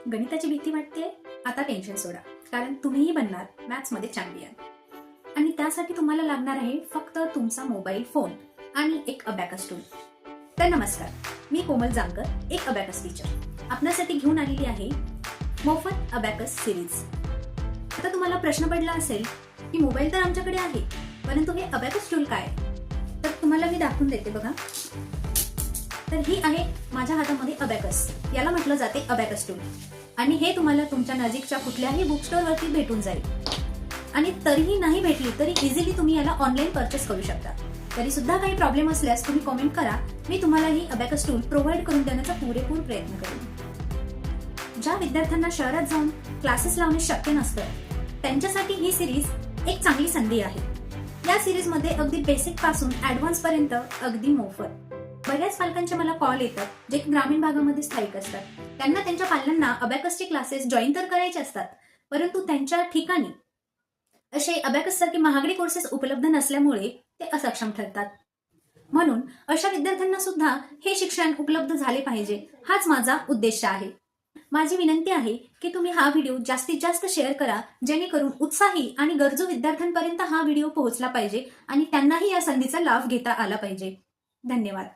गणिताची भीती वाटते? आता टेन्शन सोडा, कारण तुम्हीही बनणार मॅथ्समध्ये चॅम्पियन. आणि त्यासाठी तुम्हाला लागणार आहे फक्त तुमचा मोबाईल फोन आणि एक अबॅकस टूल. तर नमस्कार, मी कोमल जामकर, एक अबॅकस टीचर, आपल्यासाठी घेऊन आलेली आहे मोफत अबॅकस सिरीज. आता तुम्हाला प्रश्न पडला असेल की मोबाईल तर आमच्याकडे आहे, परंतु हे अबॅकस टूल काय? तर तुम्हाला मी दाखवून देते बघा. तर ही आहे माझ्या हातामध्ये अबॅकस, याला म्हटलं जाते अबॅकस टूल. आणि हे तुम्हाला तुमच्या नजीकच्या कुठल्याही बुक स्टोअर वरती भेटून जाईल. आणि तरीही नाही भेटली तरी इझिली तुम्ही याला ऑनलाईन परचेस करू शकता. तरी सुद्धा काही प्रॉब्लेम असल्यास तुम्ही कमेंट करा, मी तुम्हाला ही अबॅकस टूल प्रोव्हाइड करून देण्याचा पुरेपूर प्रयत्न करेन. ज्या विद्यार्थ्यांना शहरात जाऊन क्लासेस लावणे शक्य नसतं त्यांच्यासाठी ही सिरीज एक चांगली संधी आहे. या सिरीज मध्ये अगदी बेसिक पासून ऍडव्हान्स पर्यंत अगदी मोफत. बऱ्याच पालकांचे मला कॉल येतात जे ग्रामीण भागामध्ये स्थायिक असतात. त्यांना त्यांच्या पाल्यांना अबॅकसचे क्लासेस जॉईन तर करायचे असतात, परंतु त्यांच्या ठिकाणी असे अबॅकस सारखे महागडे कोर्सेस उपलब्ध नसल्यामुळे ते असक्षम ठरतात. म्हणून अशा विद्यार्थ्यांना सुद्धा हे शिक्षण उपलब्ध झाले पाहिजे, हाच माझा उद्देश आहे. माझी विनंती आहे की तुम्ही हा व्हिडिओ जास्तीत जास्त शेअर करा, जेणेकरून उत्साही आणि गरजू विद्यार्थ्यांपर्यंत हा व्हिडिओ पोहोचला पाहिजे आणि त्यांनाही या संधीचा लाभ घेता आला पाहिजे. धन्यवाद.